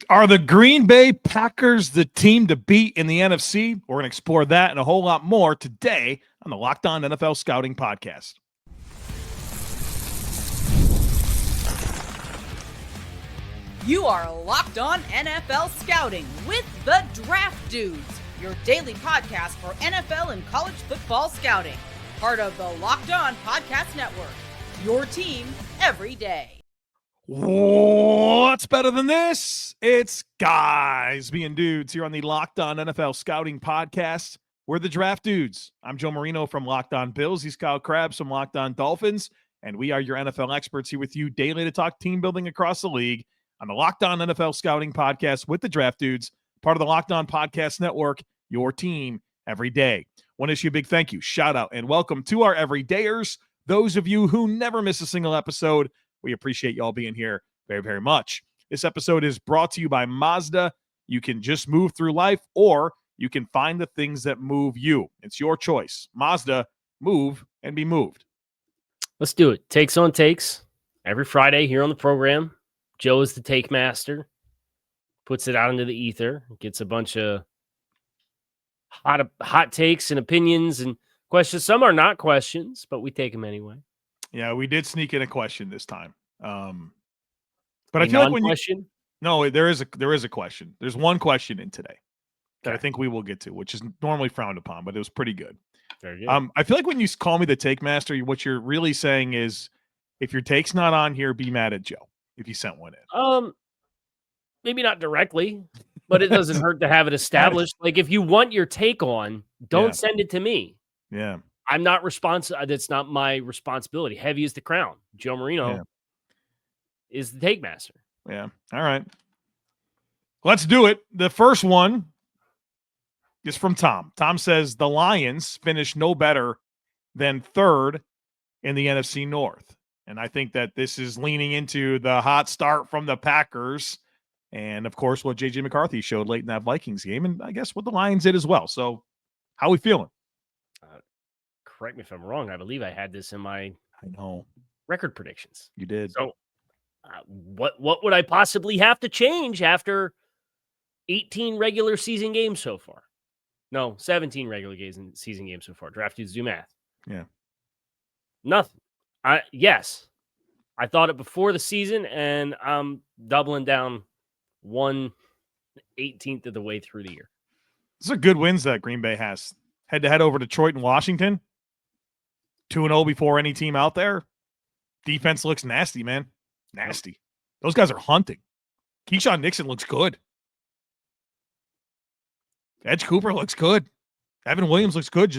Are the Green Bay Packers the team to beat in the NFC? We're going to explore that and a whole lot more today on the Locked On NFL Scouting Podcast. You are Locked On NFL Scouting with the Draft Dudes, your daily podcast for NFL and college football scouting. Part of the Locked On Podcast Network, your team every day. What's better than this? It's guys being dudes here on the Locked On NFL Scouting Podcast. We're the Draft Dudes. I'm Joe Marino from Locked On Bills. He's Kyle Crabbs from Locked On Dolphins. And we are your NFL experts here with you daily to talk team building across the league on the Locked On NFL Scouting Podcast with the Draft Dudes, part of the Locked On Podcast Network, your team every day. Want to issue a big thank you, shout out, and welcome to our everydayers, those of you who never miss a single episode. We appreciate y'all being here very, very much. This episode is brought to you by Mazda. You can just move through life, or you can find the things that move you. It's your choice. Mazda, move and be moved. Let's do it. Takes on takes. Every Friday here on the program, Joe is the take master. Puts it out into the ether. Gets a bunch of hot takes and opinions and questions. Some are not questions, but we take them anyway. Yeah, we did sneak in a question this time. But I feel like when you no, there is a question. There's one question in today that I think we will get to, which is normally frowned upon, but it was pretty good. Very good. I feel like when you call me the take master, what you're really saying is, if your take's not on here, be mad at Joe if you sent one in. Maybe not directly, but it doesn't hurt to have it established. Like, if you want your take on, don't send it to me. Yeah. I'm not responsible. That's not my responsibility. Heavy is the crown. Joe Marino is the take master. Yeah. All right. Let's do it. The first one is from Tom. Tom says the Lions finished no better than third in the NFC North. And I think that this is leaning into the hot start from the Packers and, of course, what J.J. McCarthy showed late in that Vikings game, and I guess what the Lions did as well. So how are we feeling? Correct me if I'm wrong. I believe I had this in my record predictions. You did. So what would I possibly have to change after 18 regular season games so far? No, 17 regular season games so far. Draft Dudes do math. Yeah. Nothing. Yes. I thought it before the season, and I'm doubling down 1/18 of the way through the year. These are good wins that Green Bay has. Head-to-head over Detroit and Washington. 2-0 before any team out there. Defense looks nasty, man. Nasty. Those guys are hunting. Keyshawn Nixon looks good. Edge Cooper looks good. Evan Williams looks good.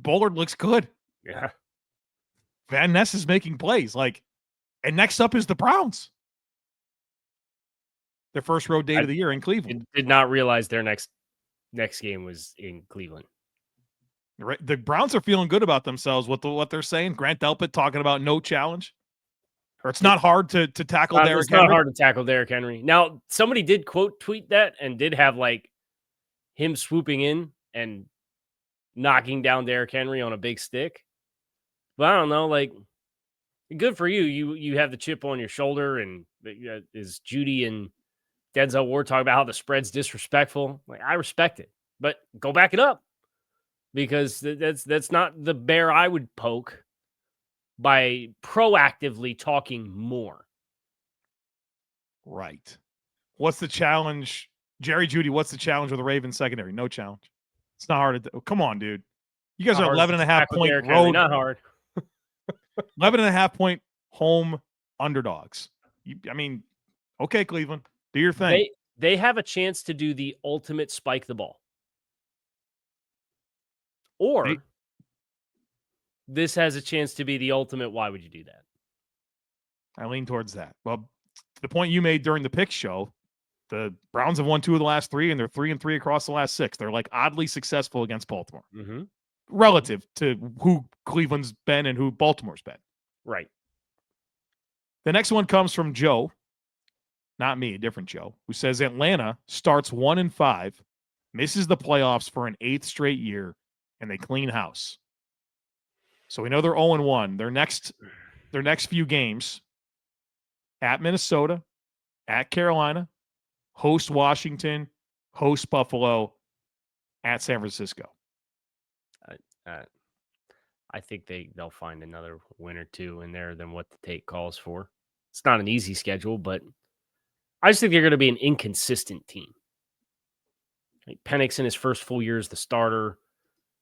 Bullard looks good. Yeah. Van Ness is making plays. And next up is the Browns. Their first road date of the year in Cleveland. Did not realize their next game was in Cleveland. Right. The Browns are feeling good about themselves with what they're saying. Grant Delpit talking about no challenge. Or it's not hard to tackle Derrick Henry. It's not hard to tackle Derrick Henry. Now, somebody did quote tweet that and did have him swooping in and knocking down Derrick Henry on a big stick. But I don't know, good for you. You have the chip on your shoulder, and is Judy and Denzel Ward talking about how the spread's disrespectful? I respect it, but go back it up. Because that's not the bear I would poke by proactively talking more. Right. What's the challenge? Jerry Jeudy, what's the challenge with the Ravens secondary? No challenge. It's not hard to do. Come on, dude. You guys are 11.5 point road. Not hard. 11.5 point home underdogs. Okay, Cleveland. Do your thing. They have a chance to do the ultimate spike the ball. Or this has a chance to be the ultimate, why would you do that? I lean towards that. Well, the point you made during the pick show, the Browns have won 2 of the last 3, and they're 3-3 across the last 6. They're oddly successful against Baltimore. Mm-hmm. Relative to who Cleveland's been and who Baltimore's been. Right. The next one comes from Joe, not me, a different Joe, who says Atlanta starts 1-5, misses the playoffs for an 8th straight year, and they clean house. So we know they're 0-1. Their next few games at Minnesota, at Carolina, host Washington, host Buffalo, at San Francisco. I think they'll find another win or two in there than what the tape calls for. It's not an easy schedule, but I just think they're going to be an inconsistent team. Like Penix in his first full year as the starter.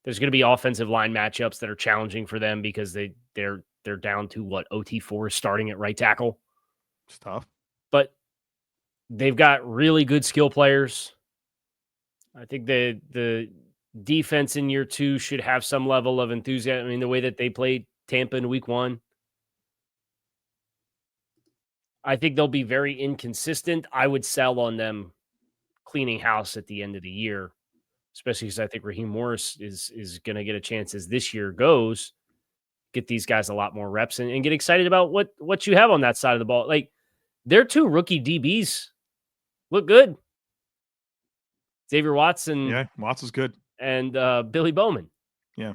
There's going to be offensive line matchups that are challenging for them because they're down to what OT4 is starting at right tackle. It's tough. But they've got really good skill players. I think the defense in year 2 should have some level of enthusiasm. I mean, the way that they played Tampa in week 1. I think they'll be very inconsistent. I would sell on them cleaning house at the end of the year, especially because I think Raheem Morris is going to get a chance as this year goes, get these guys a lot more reps and get excited about what you have on that side of the ball. Like, their 2 rookie DBs look good. Xavier Watson. Yeah, Watson's good. And Billy Bowman. Yeah.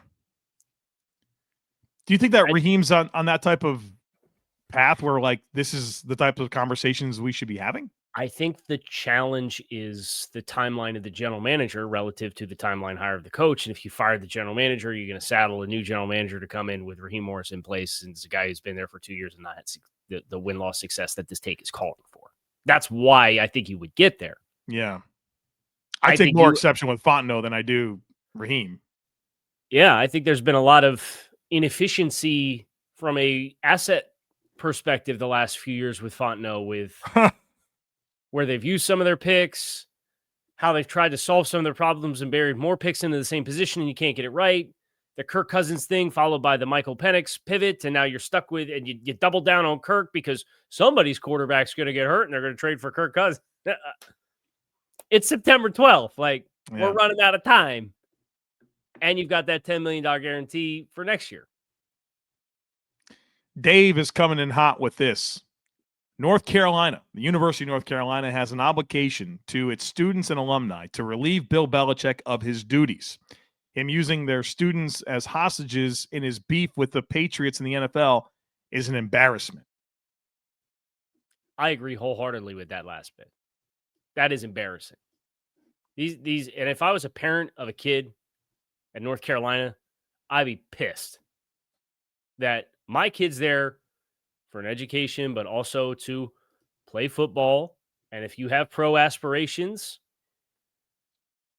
Do you think that Raheem's on that type of path where, like, this is the type of conversations we should be having? I think the challenge is the timeline of the general manager relative to the timeline hire of the coach. And if you fire the general manager, you're going to saddle a new general manager to come in with Raheem Morris in place. And it's a guy who's been there for 2 years and not had the win-loss success that this take is calling for. That's why I think you would get there. Yeah. I take more exception with Fontenot than I do Raheem. Yeah, I think there's been a lot of inefficiency from a asset perspective the last few years with Fontenot, with where they've used some of their picks, how they've tried to solve some of their problems and buried more picks into the same position and you can't get it right. The Kirk Cousins thing followed by the Michael Penix pivot, and now you're stuck with, and you double down on Kirk because somebody's quarterback's going to get hurt and they're going to trade for Kirk Cousins. It's September 12th. Like, we're running out of time. And you've got that $10 million guarantee for next year. Dave is coming in hot with this. North Carolina, the University of North Carolina, has an obligation to its students and alumni to relieve Bill Belichick of his duties. Him using their students as hostages in his beef with the Patriots in the NFL is an embarrassment. I agree wholeheartedly with that last bit. That is embarrassing. These, and if I was a parent of a kid at North Carolina, I'd be pissed that my kid's there for an education, but also to play football. And if you have pro aspirations,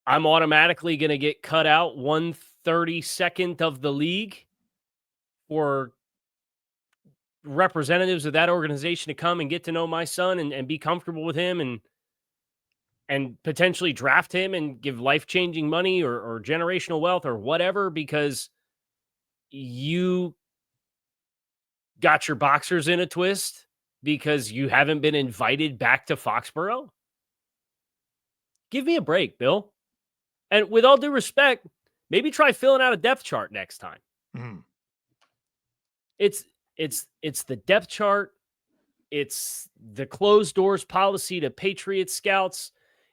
I'm automatically going to get cut out 1/32nd of the league for representatives of that organization to come and get to know my son and be comfortable with him and potentially draft him and give life-changing money or generational wealth or whatever because you got your boxers in a twist because you haven't been invited back to Foxborough? Give me a break, Bill. And with all due respect, maybe try filling out a depth chart next time. Mm-hmm. It's the depth chart. It's the closed doors policy to Patriots scouts.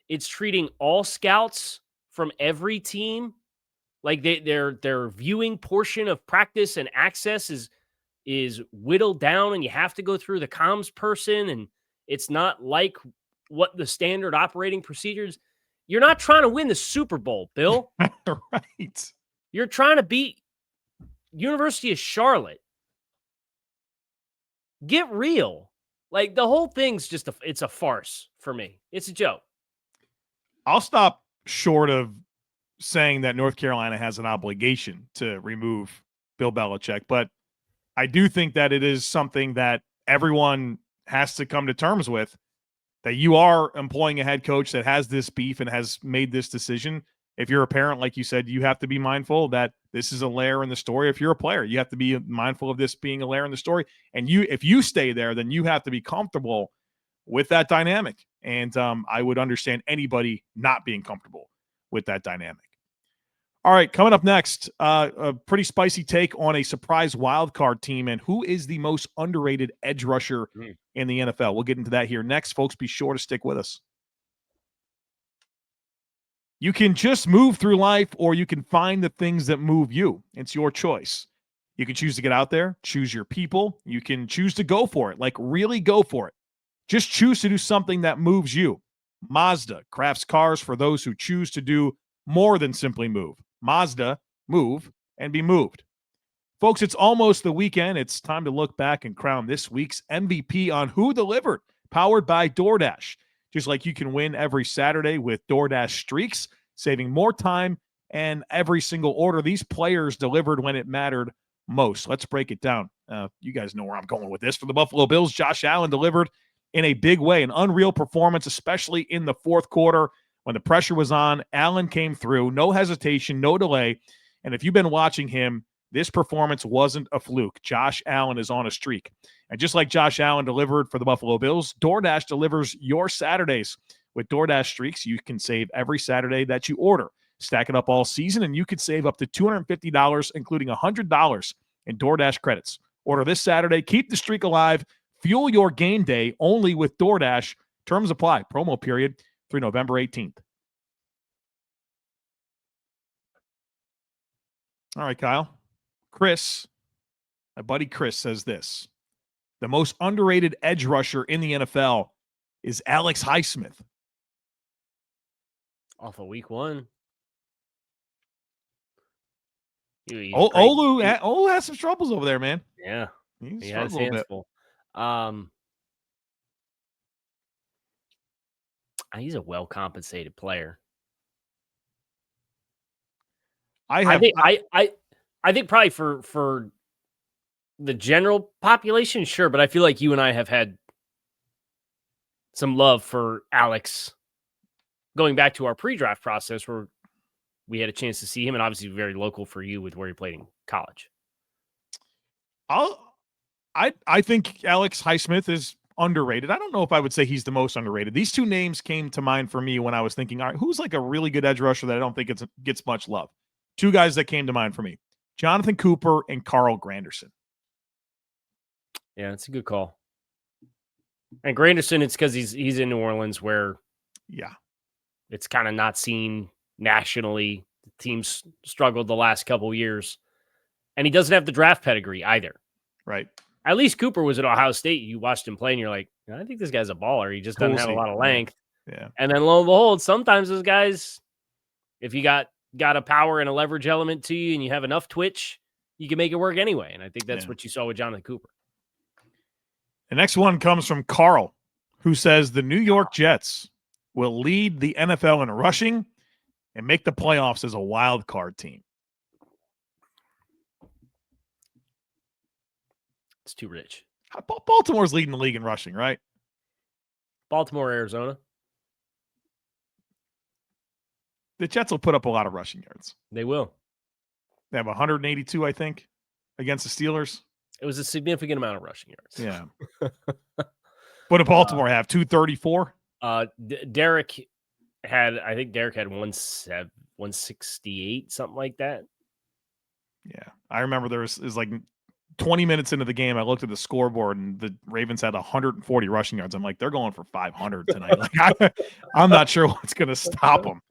It's treating all scouts from every team like their viewing portion of practice and access is whittled down, and you have to go through the comms person, and it's not like what the standard operating procedures. You're not trying to win the Super Bowl, Bill. Right. You're trying to beat University of Charlotte. Get real. Like, the whole thing's just it's a farce for me. It's a joke. I'll stop short of saying that North Carolina has an obligation to remove Bill Belichick, but I do think that it is something that everyone has to come to terms with, that you are employing a head coach that has this beef and has made this decision. If you're a parent, like you said, you have to be mindful that this is a layer in the story. If you're a player, you have to be mindful of this being a layer in the story. And if you stay there, then you have to be comfortable with that dynamic. And I would understand anybody not being comfortable with that dynamic. All right, coming up next, a pretty spicy take on a surprise wild card team and who is the most underrated edge rusher in the NFL. We'll get into that here next, folks. Be sure to stick with us. You can just move through life, or you can find the things that move you. It's your choice. You can choose to get out there, choose your people. You can choose to go for it, like really go for it. Just choose to do something that moves you. Mazda crafts cars for those who choose to do more than simply move. Mazda, move and be moved. Folks, it's almost the weekend. It's time to look back and crown this week's MVP on Who Delivered, powered by DoorDash. Just like you can win every Saturday with DoorDash Streaks, saving more time and every single order. These players delivered when it mattered most. Let's break it down. You guys know where I'm going with this. For the Buffalo Bills, Josh Allen delivered in a big way, an unreal performance, especially in the fourth quarter when the pressure was on. Allen came through, no hesitation, no delay. And if you've been watching him, this performance wasn't a fluke. Josh Allen is on a streak. And just like Josh Allen delivered for the Buffalo Bills, DoorDash delivers your Saturdays. With DoorDash Streaks, you can save every Saturday that you order. Stack it up all season, and you could save up to $250, including $100 in DoorDash credits. Order this Saturday. Keep the streak alive. Fuel your game day only with DoorDash. Terms apply. Promo period through November 18th. All right, Kyle. Chris, my buddy Chris, says this. The most underrated edge rusher in the NFL is Alex Highsmith. Off of week one. Olu has some troubles over there, man. Yeah. He has struggled a little bit. full. He's a well-compensated player. I think probably for the general population, sure, but I feel like you and I have had some love for Alex going back to our pre-draft process where we had a chance to see him, and obviously very local for you with where he played in college. I think Alex Highsmith is underrated. I don't know if I would say he's the most underrated. These two names came to mind for me when I was thinking, all right, who's like a really good edge rusher that I don't think gets much love? Two guys that came to mind for me, Jonathan Cooper and Carl Granderson. Yeah, it's a good call. And Granderson, it's because he's in New Orleans where it's kind of not seen nationally. The team's struggled the last couple years. And he doesn't have the draft pedigree either. Right. At least Cooper was at Ohio State. You watched him play and you're like, I think this guy's a baller. He just doesn't have a lot of length. Yeah. And then lo and behold, sometimes those guys, if you got a power and a leverage element to you and you have enough twitch, you can make it work anyway. And I think that's what you saw with Jonathan Cooper. The next one comes from Carl, who says the New York Jets will lead the NFL in rushing and make the playoffs as a wild card team. It's too rich. Baltimore's leading the league in rushing, right? Baltimore, Arizona. The Jets will put up a lot of rushing yards. They will. They have 182, I think, against the Steelers. It was a significant amount of rushing yards. Yeah. What did Baltimore have? 234? Derek had 168, something like that. Yeah. I remember there was like 20 minutes into the game, I looked at the scoreboard and the Ravens had 140 rushing yards. I'm like, they're going for 500 tonight. Like, I'm not sure what's going to stop them.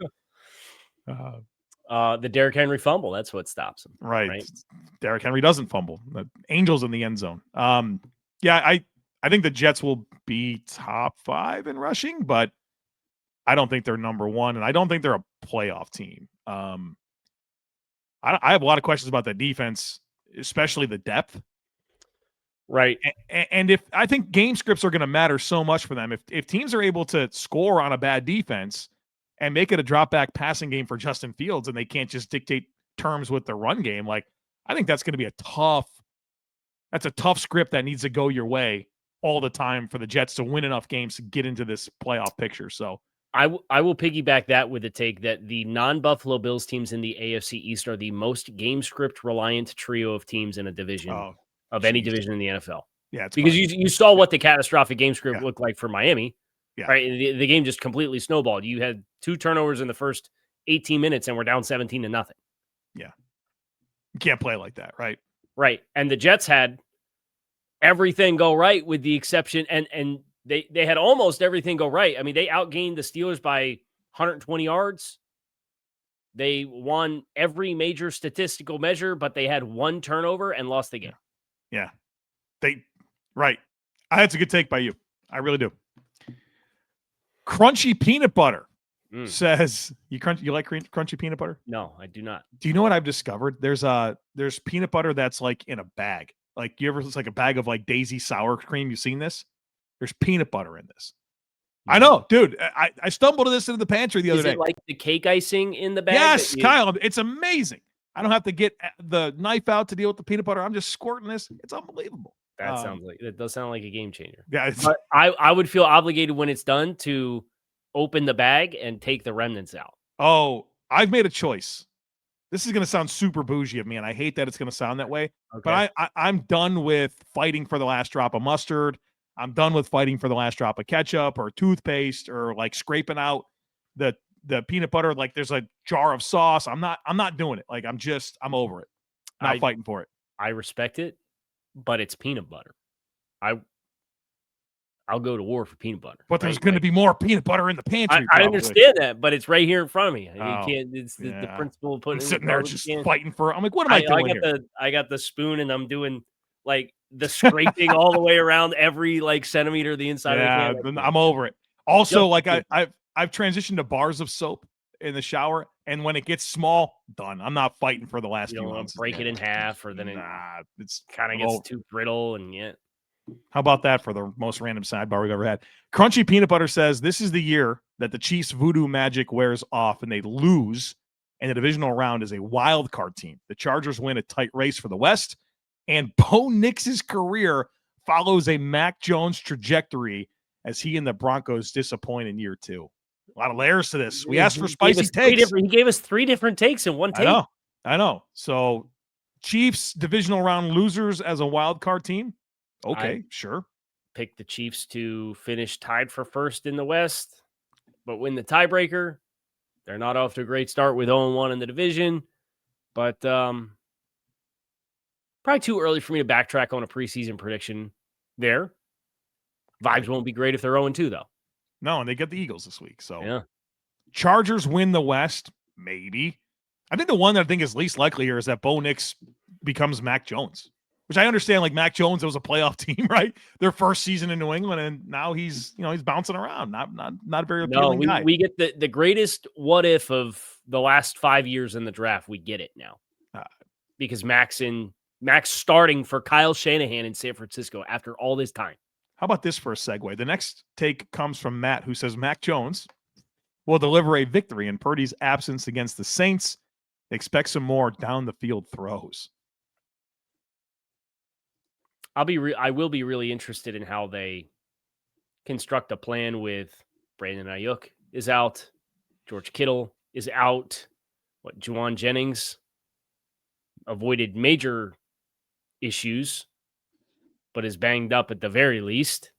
The Derrick Henry fumble, that's what stops him. Right. Derrick Henry doesn't fumble. The Angels in the end zone. I think the Jets will be top 5 in rushing, but I don't think they're number 1, and I don't think they're a playoff team. I have a lot of questions about the defense, especially the depth. Right. And if I think game scripts are going to matter so much for them. If teams are able to score on a bad defense and make it a drop back passing game for Justin Fields, and they can't just dictate terms with the run game, like I think that's going to be a tough script that needs to go your way all the time for the Jets to win enough games to get into this playoff picture. So I will piggyback that with the take that the non-Buffalo Bills teams in the AFC East are the most game script reliant trio of teams in a division any division in the NFL. Yeah, it's because you saw what the catastrophic game script looked like for Miami. Yeah. Right. The game just completely snowballed. You had 2 turnovers in the first 18 minutes and we're down 17-0. Yeah. You can't play like that, right? Right. And the Jets had everything go right with the exception, and they had almost everything go right. I mean, they outgained the Steelers by 120 yards. They won every major statistical measure, but they had 1 turnover and lost the game. Yeah. Right. That's a good take by you. I really do. Crunchy peanut butter says you like crunchy peanut butter? No, I do not. Do you know what I've discovered? There's peanut butter that's like in a bag. Like it's like a bag of like Daisy sour cream. You've seen this? There's peanut butter in this. I know, dude. I stumbled into this into the pantry the other day. Is it like the cake icing in the bag? Yes, Kyle. It's amazing. I don't have to get the knife out to deal with the peanut butter. I'm just squirting this. It's unbelievable. That does sound like a game changer. Yeah, but I would feel obligated when it's done to open the bag and take the remnants out. Oh, I've made a choice. This is going to sound super bougie of me, and I hate that it's going to sound that way. Okay. But I'm done with fighting for the last drop of mustard. I'm done with fighting for the last drop of ketchup or toothpaste or like scraping out the peanut butter. Like there's a jar of sauce. I'm not doing it. Like I'm over it. Not fighting for it. I respect it, but it's peanut butter. I'll go to war for peanut butter. But there's going to be more peanut butter in the pantry. I understand that, but it's right here in front of me. You can't. It's the principle of putting. I'm sitting there just fighting for. I'm like, what am I doing here? I got the spoon and I'm doing like the scraping all the way around every like centimeter of the inside of the can. I'm over it. Also, like I've transitioned to bars of soap in the shower, and when it gets small, done. I'm not fighting for the last few ounces. Break it in half, or then it's kind of gets too brittle, and How about that for the most random sidebar we've ever had? Crunchy Peanut Butter says this is the year that the Chiefs' voodoo magic wears off and they lose, and the divisional round is a wild card team. The Chargers win a tight race for the West, and Bo Nix's career follows a Mac Jones trajectory as he and the Broncos disappoint in year 2. A lot of layers to this. We asked for spicy takes. He gave us 3 different takes in one take. I know. So Chiefs divisional round losers as a wild card team. Okay, sure. Pick the Chiefs to finish tied for first in the West, but win the tiebreaker. They're not off to a great start with 0-1 in the division, but probably too early for me to backtrack on a preseason prediction there. Vibes won't be great if they're 0-2, though. No, and they get the Eagles this week. So yeah. Chargers win the West, maybe. I think the one that I think is least likely here is that Bo Nix becomes Mac Jones. Which I understand, like Mac Jones, it was a playoff team, right? Their first season in New England, and now he's bouncing around. Not a very appealing guy. We get the greatest what if of the last 5 years in the draft. We get it now because Mac's starting for Kyle Shanahan in San Francisco after all this time. How about this for a segue? The next take comes from Matt, who says Mac Jones will deliver a victory in Purdy's absence against the Saints. Expect some more down the field throws. I will be really interested in how they construct a plan with Brandon Ayuk is out, George Kittle is out, Juwan Jennings avoided major issues, but is banged up at the very least.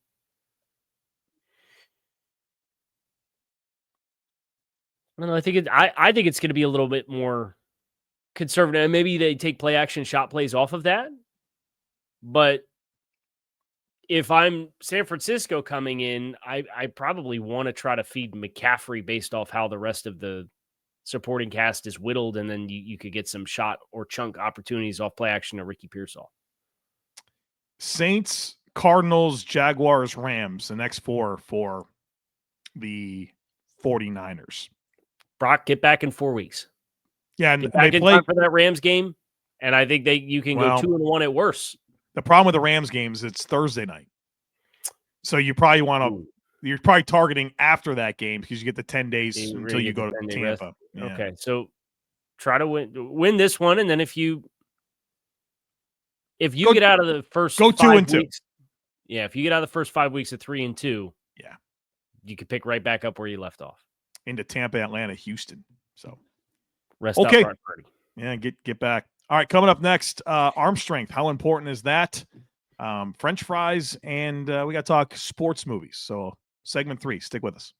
I don't know. I think it's going to be a little bit more conservative, and maybe they take play action shot plays off of that. But if I'm San Francisco coming in, I probably want to try to feed McCaffrey based off how the rest of the supporting cast is whittled, and then you could get some shot or chunk opportunities off play action to Ricky Pearsall. Saints, Cardinals, Jaguars, Rams, the next 4 for the 49ers. Brock, get back in 4 weeks. Yeah, and they play time for that Rams game, and I think you can go 2-1 at worst. The problem with the Rams games, it's Thursday night. So you probably you're probably targeting after that game because you get the 10 days until you go to Tampa. Yeah. Okay. So try to win this one. And then if you get out of the first 2-2 weeks, if you get out of the first 5 weeks of 3-2, you could pick right back up where you left off. Into Tampa, Atlanta, Houston. So rest up, Purdy. Yeah, get back. All right, coming up next, arm strength. How important is that? French fries, and we got to talk sports movies. So segment 3, stick with us.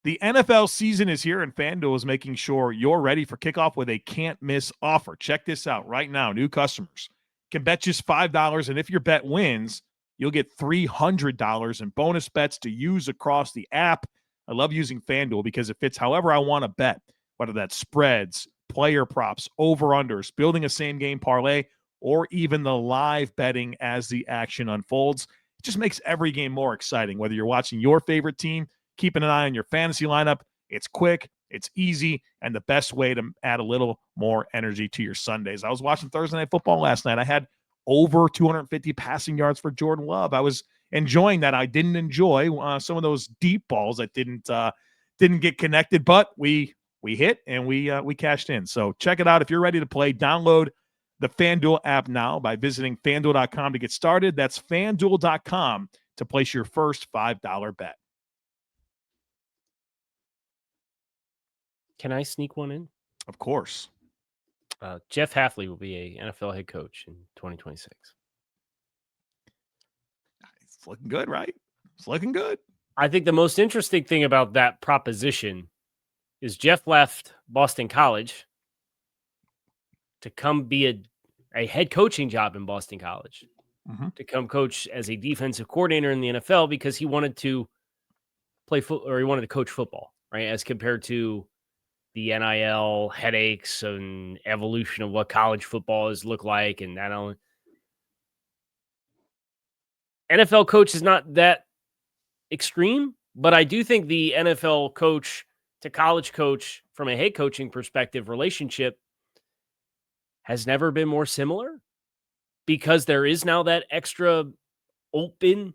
The NFL season is here, and FanDuel is making sure you're ready for kickoff with a can't-miss offer. Check this out right now. New customers can bet just $5, and if your bet wins, you'll get $300 in bonus bets to use across the app. I love using FanDuel because it fits however I want to bet, whether that's spreads, player props, over-unders, building a same-game parlay, or even the live betting as the action unfolds. It just makes every game more exciting. Whether you're watching your favorite team, keeping an eye on your fantasy lineup, it's quick, it's easy, and the best way to add a little more energy to your Sundays. I was watching Thursday Night Football last night. I had over 250 passing yards for Jordan Love. I was enjoying that. I didn't enjoy some of those deep balls that didn't get connected, but we hit and we cashed in. So check it out. If you're ready to play, download the FanDuel app now by visiting FanDuel.com to get started. That's FanDuel.com to place your first $5 bet. Can I sneak one in? Of course. Jeff Hafley will be a NFL head coach in 2026. It's looking good, right? It's looking good. I think the most interesting thing about that proposition is Jeff left Boston College to come be a head coaching job in Boston College, to come coach as a defensive coordinator in the NFL because he wanted to play or he wanted to coach football, right? As compared to the NIL headaches and evolution of what college football has looked like. And that NFL coach is not that extreme, but I do think the NFL coach to college coach from a head coaching perspective relationship has never been more similar because there is now that extra open,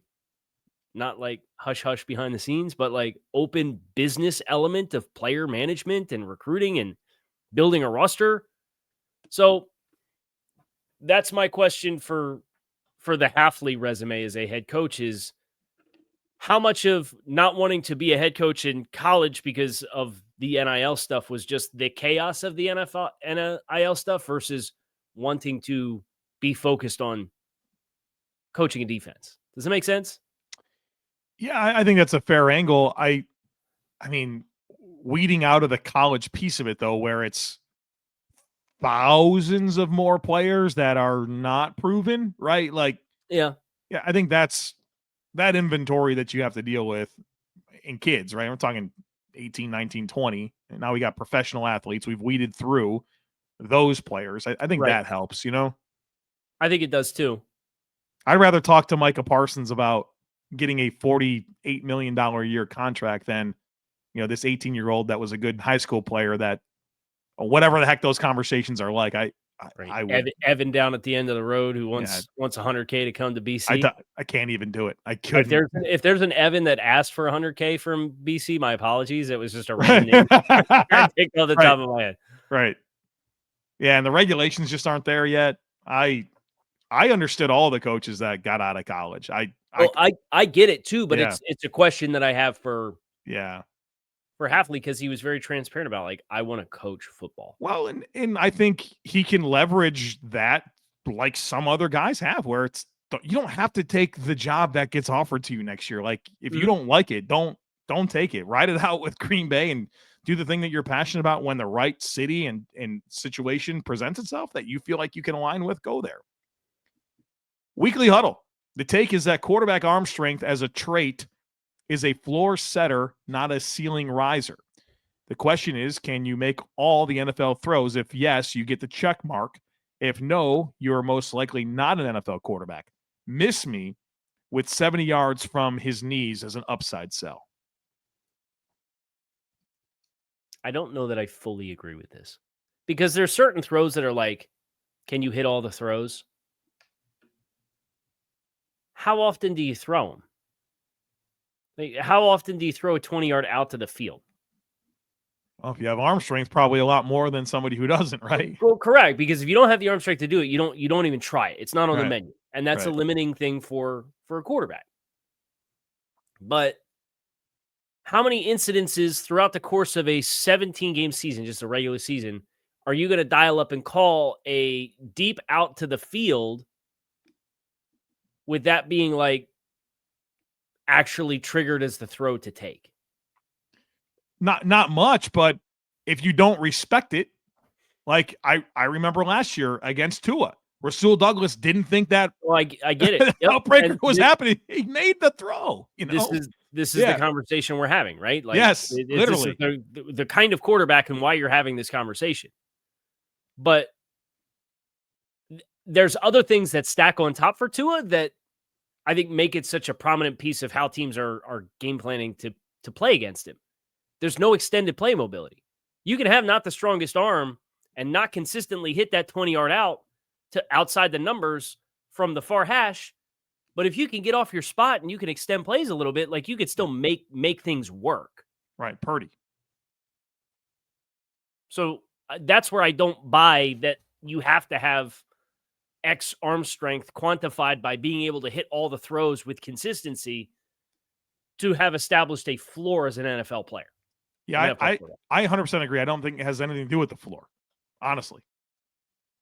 not like hush hush behind the scenes, but like open business element of player management and recruiting and building a roster. So that's my question for the Hafley resume as a head coach is how much of not wanting to be a head coach in college because of the NIL stuff was just the chaos of the NIL stuff versus wanting to be focused on coaching a defense. Does that make sense? Yeah, I think that's a fair angle. I mean, weeding out of the college piece of it, though, where it's thousands of more players that are not proven, right? Like, yeah, I think that's that inventory that you have to deal with in kids, right? We're talking 18, 19, 20. And now we got professional athletes. We've weeded through those players. I think that helps, you know? I think it does too. I'd rather talk to Micah Parsons about getting a $48 million a year contract than, you know, this 18-year-old that was a good high school player that, or whatever the heck those conversations are like. I would. Evan down at the end of the road who wants $100K to come to BC. I can't even do it. I couldn't. If there's an Evan that asked for $100K from BC, my apologies. It was just a random name. I take off the top of my head. Right. Yeah, and the regulations just aren't there yet. I understood all the coaches that got out of college. I get it too, but it's a question that I have for Hafley because he was very transparent about like I want to coach football. Well, and I think he can leverage that like some other guys have, where it's you don't have to take the job that gets offered to you next year. Like if you don't like it, don't take it. Ride it out with Green Bay and do the thing that you're passionate about when the right city and situation presents itself that you feel like you can align with. Go there. Weekly Huddle. The take is that quarterback arm strength as a trait is a floor setter, not a ceiling riser. The question is, can you make all the NFL throws? If yes, you get the check mark. If no, you are most likely not an NFL quarterback. Miss me with 70 yards from his knees as an upside sell. I don't know that I fully agree with this because there's certain throws that are like, can you hit all the throws? How often do you throw them? Like, how often do you throw a 20-yard out to the field? Well, if you have arm strength, probably a lot more than somebody who doesn't, right? Well, correct, because if you don't have the arm strength to do it, you don't even try it. It's not on the menu, and that's a limiting thing for a quarterback. But how many incidences throughout the course of a 17-game season, just a regular season, are you going to dial up and call a deep out to the field with that being like actually triggered as the throw to take? Not much, but if you don't respect it, like I remember last year against Tua, Rasul Douglas didn't think that. Well, I get it. Yep. Outbreaker was happening. He made the throw. You know, this is the conversation we're having, right? Like, yes, literally this is the kind of quarterback and why you're having this conversation. But there's other things that stack on top for Tua that I think, make it such a prominent piece of how teams are game planning to play against him. There's no extended play mobility. You can have not the strongest arm and not consistently hit that 20-yard out to outside the numbers from the far hash. But if you can get off your spot and you can extend plays a little bit, like, you could still make things work. Right. Purdy. So that's where I don't buy that you have to have X arm strength quantified by being able to hit all the throws with consistency to have established a floor as an NFL player. Yeah, I 100% agree. I don't think it has anything to do with the floor, honestly.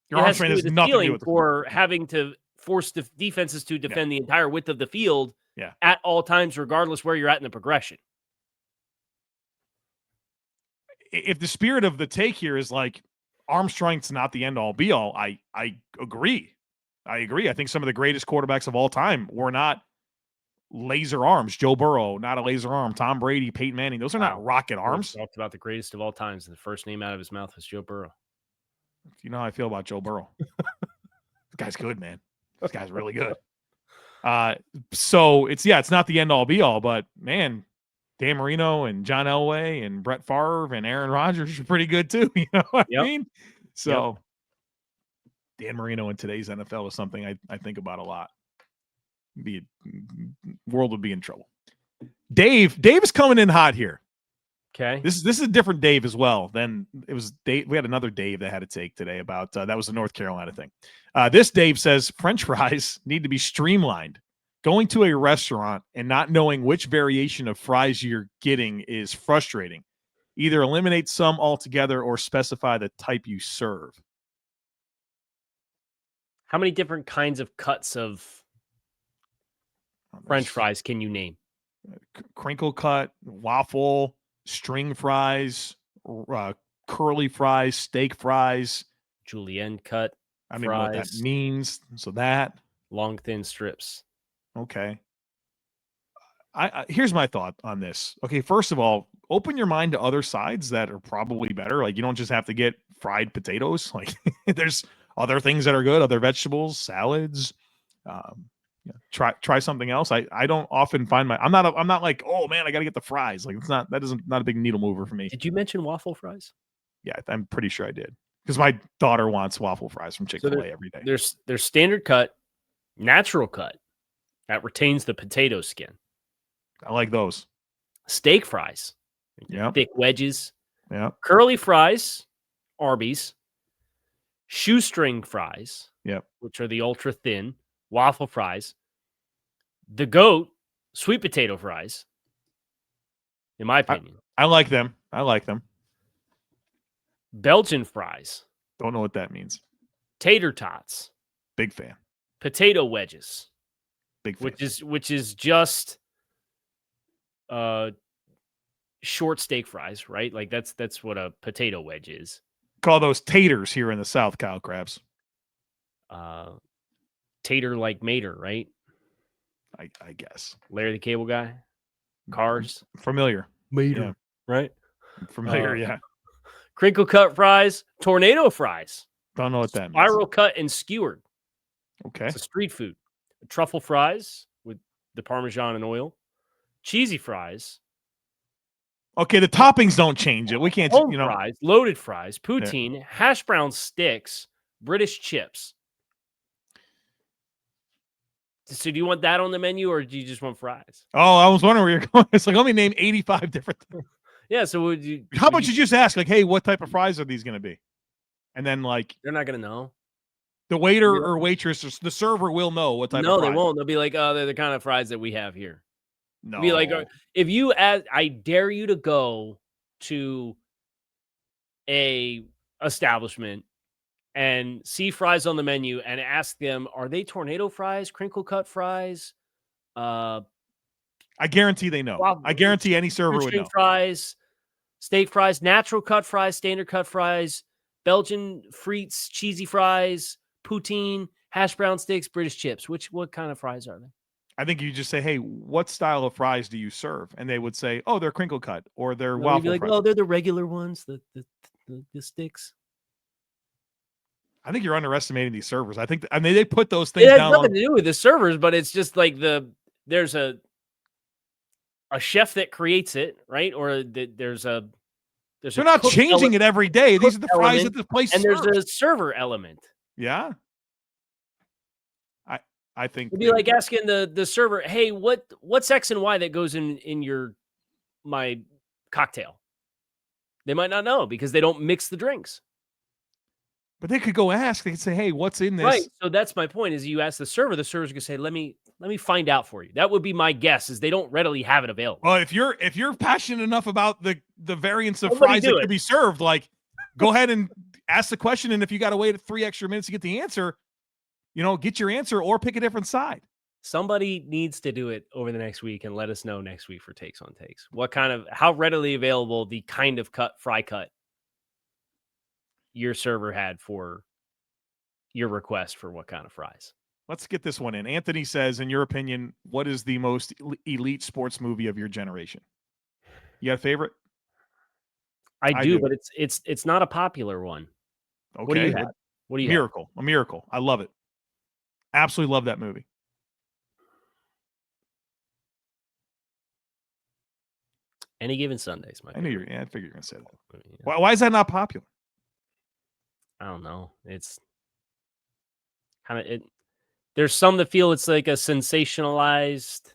Your arm strength has nothing to do with the floor. For having to force defenses to defend the entire width of the field at all times, regardless where you're at in the progression. If the spirit of the take here is like arm strength's not the end all be all, I agree. I agree. I think some of the greatest quarterbacks of all time were not laser arms. Joe Burrow, not a laser arm. Tom Brady, Peyton Manning, those are not rocket arms. Talked about the greatest of all times, and the first name out of his mouth was Joe Burrow. You know how I feel about Joe Burrow. This guy's good, man. This guy's really good. So it's not the end all be all, but man, Dan Marino and John Elway and Brett Favre and Aaron Rodgers are pretty good too. You know what I mean? So Dan Marino in today's NFL is something I think about a lot. World would be in trouble. Dave is coming in hot here. Okay. This is a different Dave as well than it was Dave. We had another Dave that had a take today about that was the North Carolina thing. This Dave says French fries need to be streamlined. Going to a restaurant and not knowing which variation of fries you're getting is frustrating. Either eliminate some altogether or specify the type you serve. How many different kinds of cuts of French fries can you name? Crinkle cut, waffle, string fries, curly fries, steak fries, julienne cut. I don't know what that means. So that long thin strips. Okay. I here's my thought on this. Okay, first of all, open your mind to other sides that are probably better. Like, you don't just have to get fried potatoes. Like, there's other things that are good, other vegetables, salads. Try something else. I don't often find I'm not like, oh man, I got to get the fries. Like, not a big needle mover for me. Did you mention waffle fries? Yeah, I'm pretty sure I did, because my daughter wants waffle fries from Chick-fil-A every day. There's standard cut, natural cut that retains the potato skin. I like those. Steak fries, thick wedges. Yeah. Curly fries, Arby's. Shoestring fries, which are the ultra thin. Waffle fries. The GOAT, sweet potato fries, in my opinion. I like them. Belgian fries. Don't know what that means. Tater tots. Big fan. Potato wedges. Big fan. Which is just short steak fries, right? Like, that's what a potato wedge is. Call those taters here in the South, Kyle Crabbs. Tater like Mater, right? I guess. Larry the Cable Guy. Cars. Familiar. Mater, right? Familiar, yeah. Crinkle cut fries, tornado fries. Don't know what that means. Spiral cut and skewered. Okay. It's a street food. Truffle fries with the Parmesan and oil. Cheesy fries. Okay, the toppings don't change it. We can't, fries, loaded fries, poutine, hash brown sticks, British chips. So do you want that on the menu, or do you just want fries? Oh, I was wondering where you're going. It's like, let me name 85 different things. Yeah, so would you... How about you just ask, like, hey, what type of fries are these going to be? And then, like... They're not going to know. The waiter or waitress, or the server will know what type of fries. No, they won't. They'll be like, oh, they're the kind of fries that we have here. No. Be like, if you ask, I dare you to go to a establishment and see fries on the menu and ask them, are they tornado fries, crinkle cut fries? I guarantee they know. I guarantee any server would know. Fries, steak fries, natural cut fries, standard cut fries, Belgian frites, cheesy fries, poutine, hash brown sticks, British chips. What kind of fries are they? I think you just say, hey, what style of fries do you serve? And they would say, oh, they're crinkle cut, or they're waffle fries. Oh, they're the regular ones, the sticks. I think you're underestimating these servers. I mean, they put those things It has down. nothing to do with the servers, but it's just like there's a chef that creates it, right? Or there's They're not changing it every day. These are the fries that this place and serves. there's a server element. Yeah. I think it'd be like asking the server, hey, what's X and Y that goes in my cocktail? They might not know because they don't mix the drinks. But they could go ask. They could say, hey, what's in this? Right. So that's my point is you ask the server's going to say, let me find out for you. That would be my guess is they don't readily have it available. Well, if you're passionate enough about the variants of fries that could be served, like go ahead and ask the question. And if you got to wait 3 extra minutes to get the answer, get your answer or pick a different side. Somebody needs to do it over the next week and let us know next week for Takes on Takes. How readily available the kind of fry cut your server had for your request for what kind of fries. Let's get this one in. Anthony says, in your opinion, what is the most elite sports movie of your generation? You got a favorite? I do, but it's not a popular one. Okay. What do you have? What do you Miracle. have? A Miracle. I love it. Absolutely love that movie. Any Given Sundays, I knew I figured you were going to say that. Yeah. Why is that not popular? I don't know. It's kind of there's some that feel it's like a sensationalized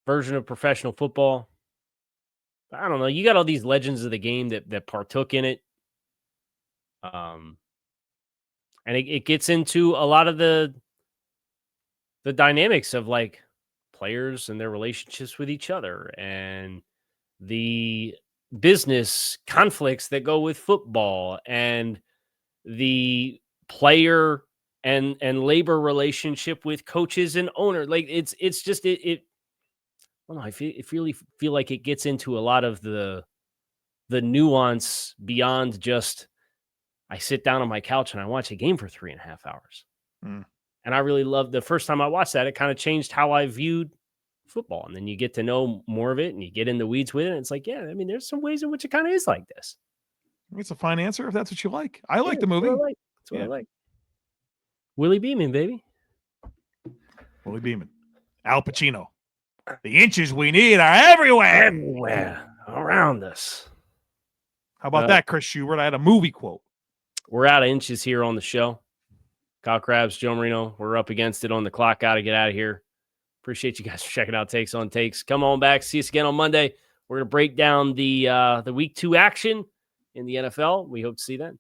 version of professional football. I don't know. You got all these legends of the game that partook in it. And it gets into a lot of the dynamics of like players and their relationships with each other and the business conflicts that go with football and the player and labor relationship with coaches and owner. Like it's just it I don't know. I really feel like it gets into a lot of the nuance beyond just I sit down on my couch and I watch a game for 3.5 hours. And I really loved the first time I watched that. It kind of changed how I viewed football. And then you get to know more of it and you get in the weeds with it. And it's like, yeah, I mean, there's some ways in which it kind of is like this. It's a fine answer if that's what you like. I like the movie. That's what I like. Willie Beeman, baby. Willie Beeman. Al Pacino. The inches we need are everywhere. Everywhere around us. How about that, Chris Schubert? I had a movie quote. We're out of inches here on the show. Kyle Crabbs, Joe Marino. We're up against it on the clock. Got to get out of here. Appreciate you guys for checking out Takes on Takes. Come on back. See us again on Monday. We're going to break down the week 2 action in the NFL. We hope to see you then.